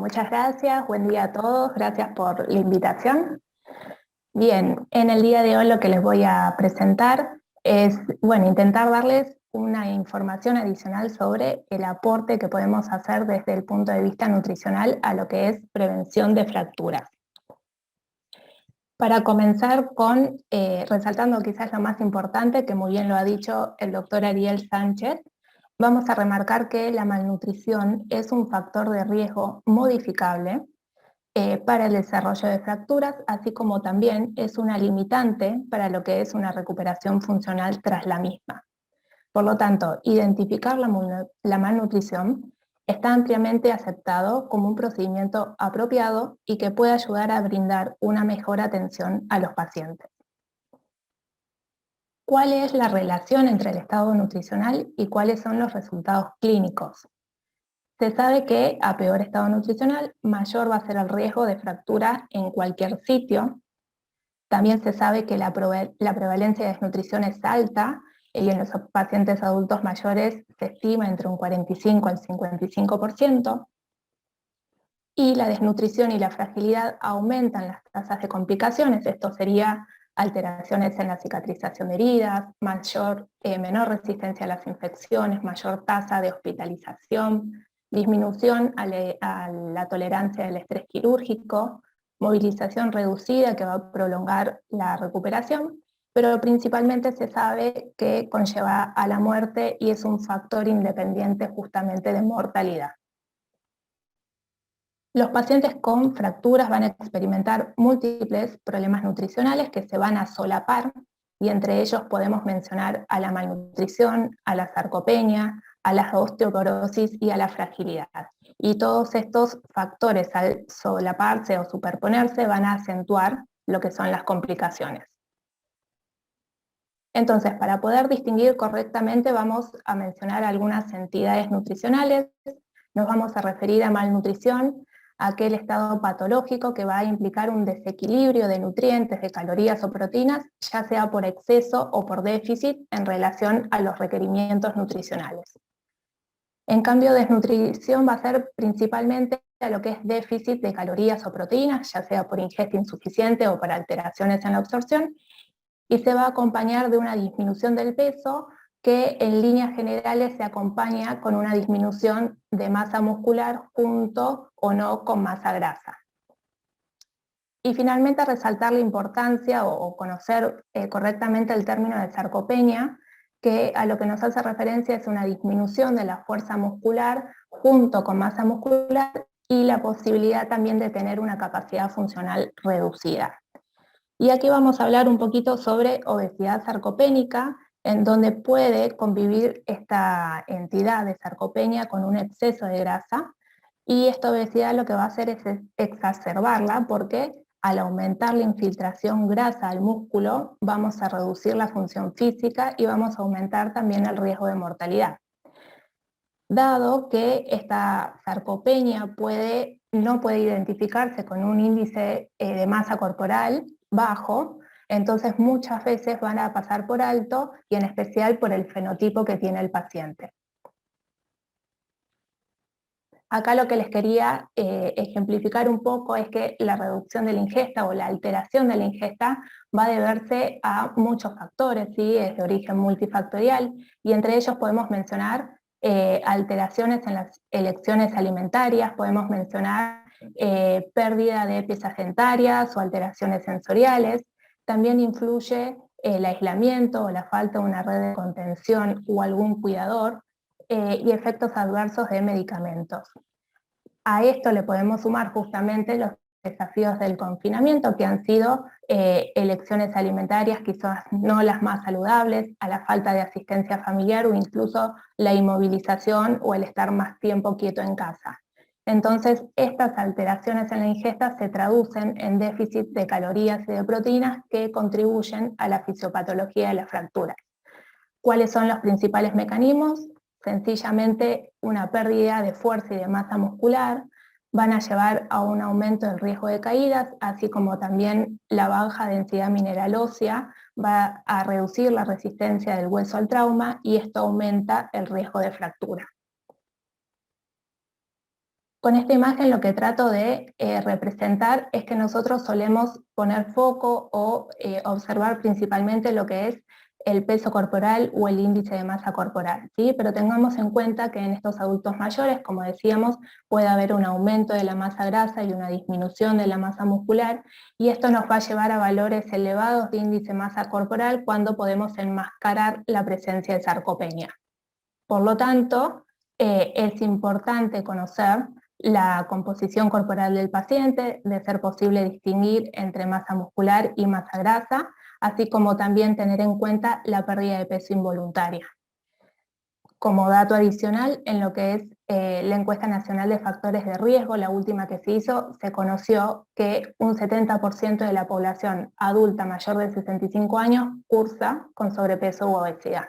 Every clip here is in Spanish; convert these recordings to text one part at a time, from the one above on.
Muchas gracias, buen día a todos, gracias por la invitación. Bien, en el día de hoy lo que les voy a presentar es, intentar darles una información adicional sobre el aporte que podemos hacer desde el punto de vista nutricional a lo que es prevención de fracturas. Para comenzar con, resaltando quizás lo más importante, que muy bien lo ha dicho el doctor Ariel Sánchez, vamos a remarcar que la malnutrición es un factor de riesgo modificable para el desarrollo de fracturas, así como también es una limitante para lo que es una recuperación funcional tras la misma. Por lo tanto, identificar la malnutrición está ampliamente aceptado como un procedimiento apropiado y que puede ayudar a brindar una mejor atención a los pacientes. ¿Cuál es la relación entre el estado nutricional y cuáles son los resultados clínicos? Se sabe que a peor estado nutricional, mayor va a ser el riesgo de fractura en cualquier sitio. También se sabe que la prevalencia de desnutrición es alta y en los pacientes adultos mayores se estima entre un 45 al 55%. Y la desnutrición y la fragilidad aumentan las tasas de complicaciones. Esto sería alteraciones en la cicatrización de heridas, menor resistencia a las infecciones, mayor tasa de hospitalización, disminución a la tolerancia del estrés quirúrgico, movilización reducida que va a prolongar la recuperación, pero principalmente se sabe que conlleva a la muerte y es un factor independiente justamente de mortalidad. Los pacientes con fracturas van a experimentar múltiples problemas nutricionales que se van a solapar, y entre ellos podemos mencionar a la malnutrición, a la sarcopenia, a la osteoporosis y a la fragilidad. Y todos estos factores, al solaparse o superponerse, van a acentuar lo que son las complicaciones. Entonces, para poder distinguir correctamente, vamos a mencionar algunas entidades nutricionales. Nos vamos a referir a malnutrición, aquel estado patológico que va a implicar un desequilibrio de nutrientes, de calorías o proteínas, ya sea por exceso o por déficit en relación a los requerimientos nutricionales. En cambio, desnutrición va a ser principalmente a lo que es déficit de calorías o proteínas, ya sea por ingesta insuficiente o por alteraciones en la absorción, y se va a acompañar de una disminución del peso que en líneas generales se acompaña con una disminución de masa muscular junto o no con masa grasa. Y finalmente resaltar la importancia o conocer correctamente el término de sarcopenia, que a lo que nos hace referencia es una disminución de la fuerza muscular junto con masa muscular y la posibilidad también de tener una capacidad funcional reducida. Y aquí vamos a hablar un poquito sobre obesidad sarcopénica, en donde puede convivir esta entidad de sarcopenia con un exceso de grasa, y esta obesidad lo que va a hacer es exacerbarla, porque al aumentar la infiltración grasa al músculo, vamos a reducir la función física y vamos a aumentar también el riesgo de mortalidad. Dado que esta sarcopenia no puede identificarse con un índice de masa corporal bajo, entonces muchas veces van a pasar por alto, y en especial por el fenotipo que tiene el paciente. Acá lo que les quería ejemplificar un poco es que la reducción de la ingesta o la alteración de la ingesta va a deberse a muchos factores, ¿sí? Es de origen multifactorial, y entre ellos podemos mencionar alteraciones en las elecciones alimentarias, podemos mencionar pérdida de piezas dentarias o alteraciones sensoriales. También influye el aislamiento o la falta de una red de contención o algún cuidador, y efectos adversos de medicamentos. A esto le podemos sumar justamente los desafíos del confinamiento, que han sido elecciones alimentarias quizás no las más saludables, a la falta de asistencia familiar o incluso la inmovilización o el estar más tiempo quieto en casa. Entonces, estas alteraciones en la ingesta se traducen en déficit de calorías y de proteínas que contribuyen a la fisiopatología de las fracturas. ¿Cuáles son los principales mecanismos? Sencillamente una pérdida de fuerza y de masa muscular, van a llevar a un aumento del riesgo de caídas, así como también la baja densidad mineral ósea va a reducir la resistencia del hueso al trauma, y esto aumenta el riesgo de fractura. Con esta imagen lo que trato de representar es que nosotros solemos poner foco o observar principalmente lo que es el peso corporal o el índice de masa corporal, ¿sí? Pero tengamos en cuenta que en estos adultos mayores, como decíamos, puede haber un aumento de la masa grasa y una disminución de la masa muscular, y esto nos va a llevar a valores elevados de índice de masa corporal cuando podemos enmascarar la presencia de sarcopenia. Por lo tanto, es importante conocer la composición corporal del paciente, de ser posible distinguir entre masa muscular y masa grasa, así como también tener en cuenta la pérdida de peso involuntaria. Como dato adicional, en lo que es la encuesta nacional de factores de riesgo, la última que se hizo, se conoció que un 70% de la población adulta mayor de 65 años cursa con sobrepeso u obesidad.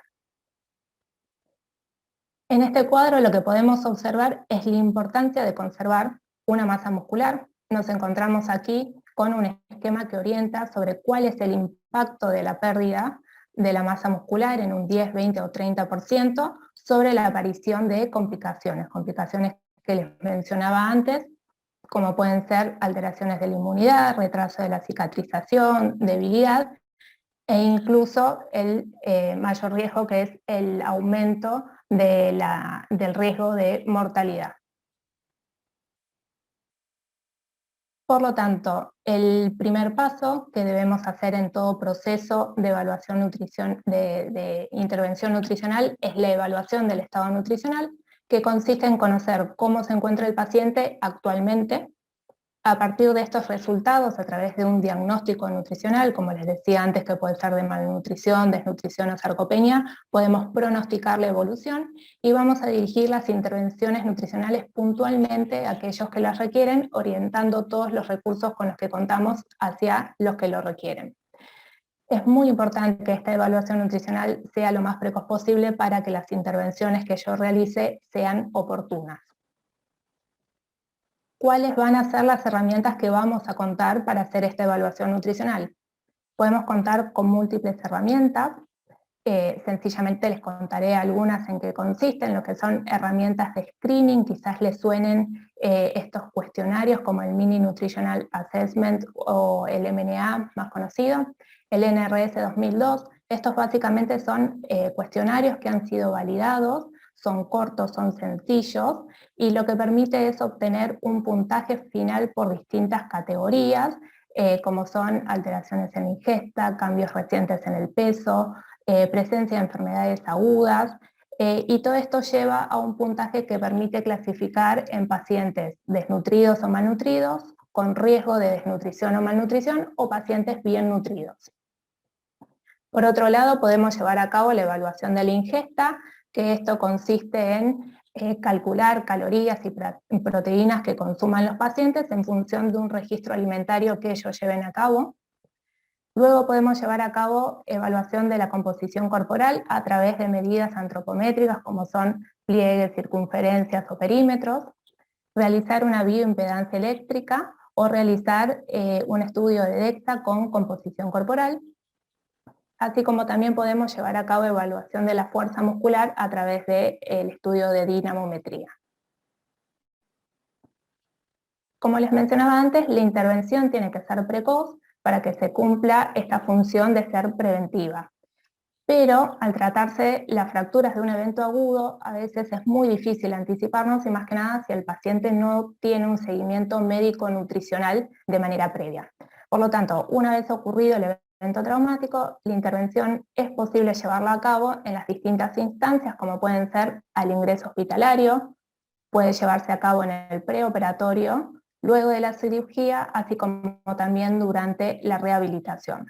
En este cuadro lo que podemos observar es la importancia de conservar una masa muscular. Nos encontramos aquí con un esquema que orienta sobre cuál es el impacto de la pérdida de la masa muscular en un 10, 20 o 30% sobre la aparición de complicaciones que les mencionaba antes, como pueden ser alteraciones de la inmunidad, retraso de la cicatrización, debilidad, e incluso el mayor riesgo, que es el aumento del riesgo de mortalidad. Por lo tanto, el primer paso que debemos hacer en todo proceso de evaluación de intervención nutricional es la evaluación del estado nutricional, que consiste en conocer cómo se encuentra el paciente actualmente. A partir de estos resultados, a través de un diagnóstico nutricional, como les decía antes, que puede ser de malnutrición, desnutrición o sarcopenia, podemos pronosticar la evolución y vamos a dirigir las intervenciones nutricionales puntualmente a aquellos que las requieren, orientando todos los recursos con los que contamos hacia los que lo requieren. Es muy importante que esta evaluación nutricional sea lo más precoz posible para que las intervenciones que yo realice sean oportunas. ¿Cuáles van a ser las herramientas que vamos a contar para hacer esta evaluación nutricional? Podemos contar con múltiples herramientas, sencillamente les contaré algunas en qué consisten, lo que son herramientas de screening, quizás les suenen estos cuestionarios como el Mini Nutritional Assessment o el MNA más conocido, el NRS 2002, estos básicamente son cuestionarios que han sido validados, son cortos, son sencillos, y lo que permite es obtener un puntaje final por distintas categorías, como son alteraciones en la ingesta, cambios recientes en el peso, presencia de enfermedades agudas, y todo esto lleva a un puntaje que permite clasificar en pacientes desnutridos o malnutridos, con riesgo de desnutrición o malnutrición, o pacientes bien nutridos. Por otro lado, podemos llevar a cabo la evaluación de la ingesta, que esto consiste en calcular calorías y proteínas que consuman los pacientes en función de un registro alimentario que ellos lleven a cabo. Luego podemos llevar a cabo evaluación de la composición corporal a través de medidas antropométricas como son pliegues, circunferencias o perímetros, realizar una bioimpedancia eléctrica o realizar un estudio de DEXA con composición corporal, así como también podemos llevar a cabo evaluación de la fuerza muscular a través del estudio de dinamometría. Como les mencionaba antes, la intervención tiene que ser precoz para que se cumpla esta función de ser preventiva. Pero al tratarse las fracturas de un evento agudo, a veces es muy difícil anticiparnos, y más que nada si el paciente no tiene un seguimiento médico-nutricional de manera previa. Por lo tanto, una vez ocurrido el evento traumático, la intervención es posible llevarla a cabo en las distintas instancias, como pueden ser al ingreso hospitalario, puede llevarse a cabo en el preoperatorio, luego de la cirugía, así como también durante la rehabilitación.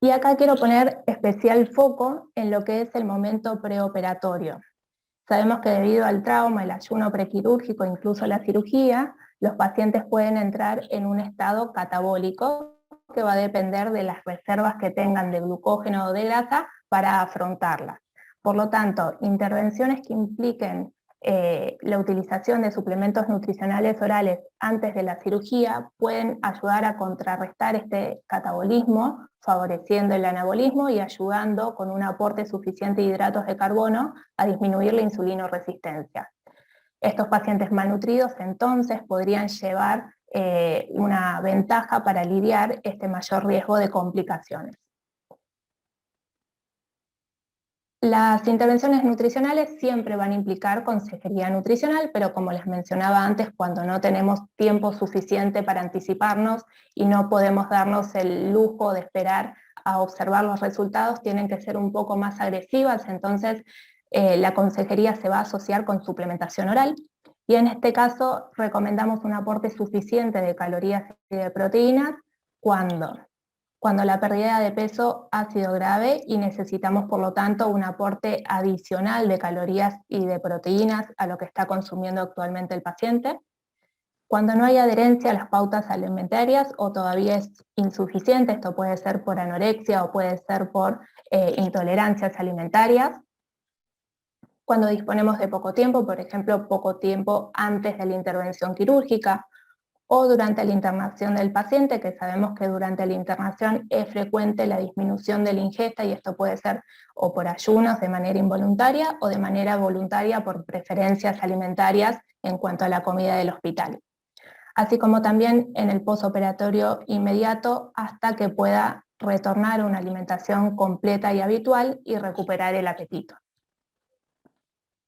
Y acá quiero poner especial foco en lo que es el momento preoperatorio. Sabemos que debido al trauma, el ayuno prequirúrgico, incluso la cirugía, los pacientes pueden entrar en un estado catabólico que va a depender de las reservas que tengan de glucógeno o de grasa para afrontarlas. Por lo tanto, intervenciones que impliquen la utilización de suplementos nutricionales orales antes de la cirugía pueden ayudar a contrarrestar este catabolismo, favoreciendo el anabolismo y ayudando con un aporte suficiente de hidratos de carbono a disminuir la insulinoresistencia. Estos pacientes malnutridos entonces podrían llevar una ventaja para aliviar este mayor riesgo de complicaciones. Las intervenciones nutricionales siempre van a implicar consejería nutricional, pero como les mencionaba antes, cuando no tenemos tiempo suficiente para anticiparnos y no podemos darnos el lujo de esperar a observar los resultados, tienen que ser un poco más agresivas, entonces la consejería se va a asociar con suplementación oral, y en este caso recomendamos un aporte suficiente de calorías y de proteínas cuando la pérdida de peso ha sido grave y necesitamos, por lo tanto, un aporte adicional de calorías y de proteínas a lo que está consumiendo actualmente el paciente. Cuando no hay adherencia a las pautas alimentarias o todavía es insuficiente, esto puede ser por anorexia o puede ser por intolerancias alimentarias. Cuando disponemos de poco tiempo, por ejemplo, poco tiempo antes de la intervención quirúrgica, o durante la internación del paciente, que sabemos que durante la internación es frecuente la disminución de la ingesta, y esto puede ser o por ayunos de manera involuntaria o de manera voluntaria por preferencias alimentarias en cuanto a la comida del hospital. Así como también en el posoperatorio inmediato hasta que pueda retornar a una alimentación completa y habitual y recuperar el apetito.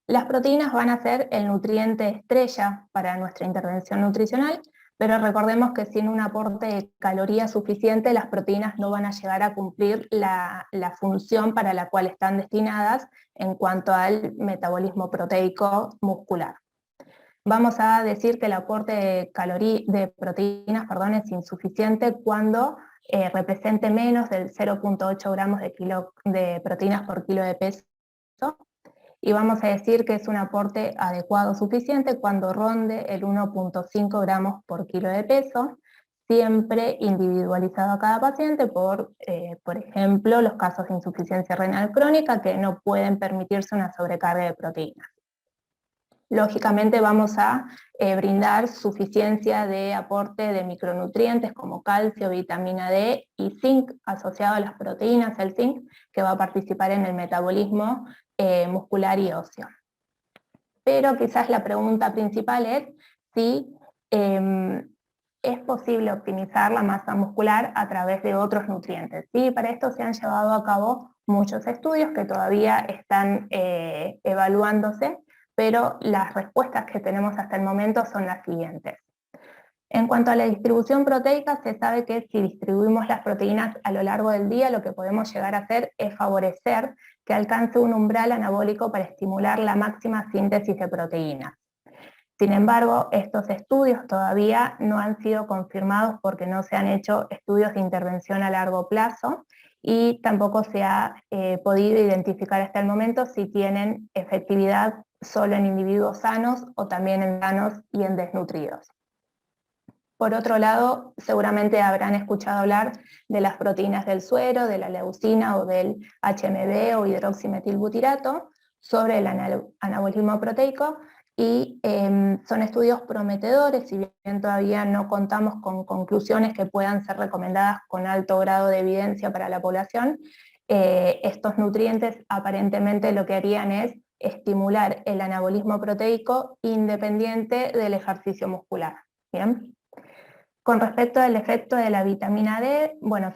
Las proteínas van a ser el nutriente estrella para nuestra intervención nutricional, pero recordemos que sin un aporte de calorías suficiente, las proteínas no van a llegar a cumplir la función para la cual están destinadas en cuanto al metabolismo proteico muscular. Vamos a decir que el aporte de proteínas es insuficiente cuando represente menos del 0,8 gramos de proteínas por kilo de peso, y vamos a decir que es un aporte adecuado suficiente cuando ronde el 1,5 gramos por kilo de peso, siempre individualizado a cada paciente por ejemplo, los casos de insuficiencia renal crónica que no pueden permitirse una sobrecarga de proteínas. Lógicamente vamos a brindar suficiencia de aporte de micronutrientes como calcio, vitamina D y zinc asociado a las proteínas, el zinc, que va a participar en el metabolismo muscular y óseo. Pero quizás la pregunta principal es si es posible optimizar la masa muscular a través de otros nutrientes. Sí, para esto se han llevado a cabo muchos estudios que todavía están evaluándose, pero las respuestas que tenemos hasta el momento son las siguientes. En cuanto a la distribución proteica, se sabe que si distribuimos las proteínas a lo largo del día, lo que podemos llegar a hacer es favorecer que alcance un umbral anabólico para estimular la máxima síntesis de proteínas. Sin embargo, estos estudios todavía no han sido confirmados porque no se han hecho estudios de intervención a largo plazo y tampoco se ha podido identificar hasta el momento si tienen efectividad solo en individuos sanos o también en sanos y en desnutridos. Por otro lado, seguramente habrán escuchado hablar de las proteínas del suero, de la leucina o del HMB o hidroximetilbutirato sobre el anabolismo proteico, y son estudios prometedores, si bien todavía no contamos con conclusiones que puedan ser recomendadas con alto grado de evidencia para la población. Estos nutrientes aparentemente lo que harían es estimular el anabolismo proteico independiente del ejercicio muscular. ¿Bien? Con respecto al efecto de la vitamina D, bueno,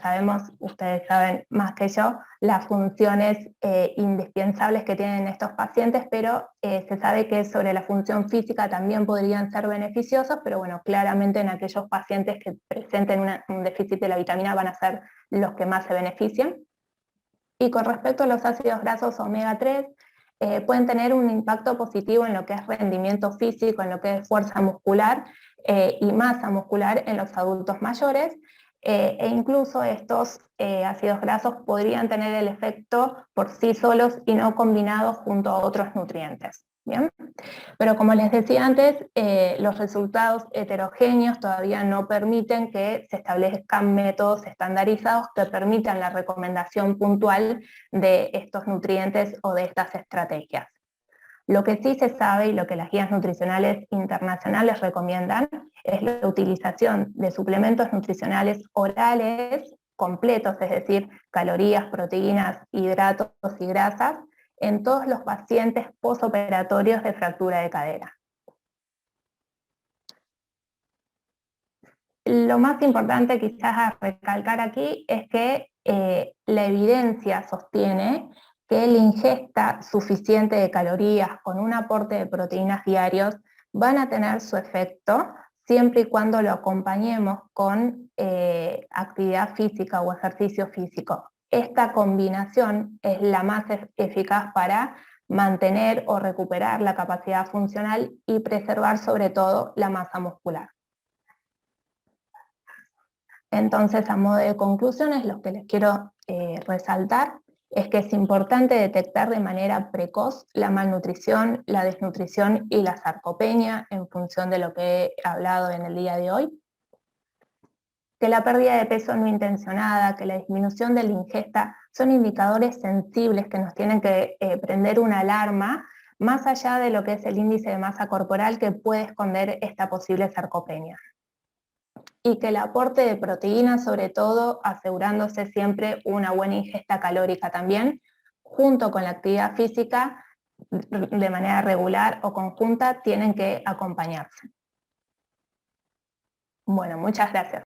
ustedes saben más que yo, las funciones indispensables que tienen estos pacientes, pero se sabe que sobre la función física también podrían ser beneficiosos, pero bueno, claramente en aquellos pacientes que presenten un déficit de la vitamina van a ser los que más se benefician. Y con respecto a los ácidos grasos omega 3, pueden tener un impacto positivo en lo que es rendimiento físico, en lo que es fuerza muscular y masa muscular en los adultos mayores, e incluso estos ácidos grasos podrían tener el efecto por sí solos y no combinados junto a otros nutrientes. ¿Bien? Pero como les decía antes, los resultados heterogéneos todavía no permiten que se establezcan métodos estandarizados que permitan la recomendación puntual de estos nutrientes o de estas estrategias. Lo que sí se sabe y lo que las guías nutricionales internacionales recomiendan es la utilización de suplementos nutricionales orales completos, es decir, calorías, proteínas, hidratos y grasas, en todos los pacientes posoperatorios de fractura de cadera. Lo más importante quizás a recalcar aquí es que la evidencia sostiene que la ingesta suficiente de calorías con un aporte de proteínas diarios van a tener su efecto siempre y cuando lo acompañemos con actividad física o ejercicio físico. Esta combinación es la más eficaz para mantener o recuperar la capacidad funcional y preservar sobre todo la masa muscular. Entonces, a modo de conclusiones, lo que les quiero resaltar es que es importante detectar de manera precoz la malnutrición, la desnutrición y la sarcopenia en función de lo que he hablado en el día de hoy. Que la pérdida de peso no intencionada, que la disminución de la ingesta son indicadores sensibles que nos tienen que prender una alarma más allá de lo que es el índice de masa corporal que puede esconder esta posible sarcopenia. Y que el aporte de proteínas, sobre todo, asegurándose siempre una buena ingesta calórica también, junto con la actividad física de manera regular o conjunta, tienen que acompañarse. Bueno, muchas gracias.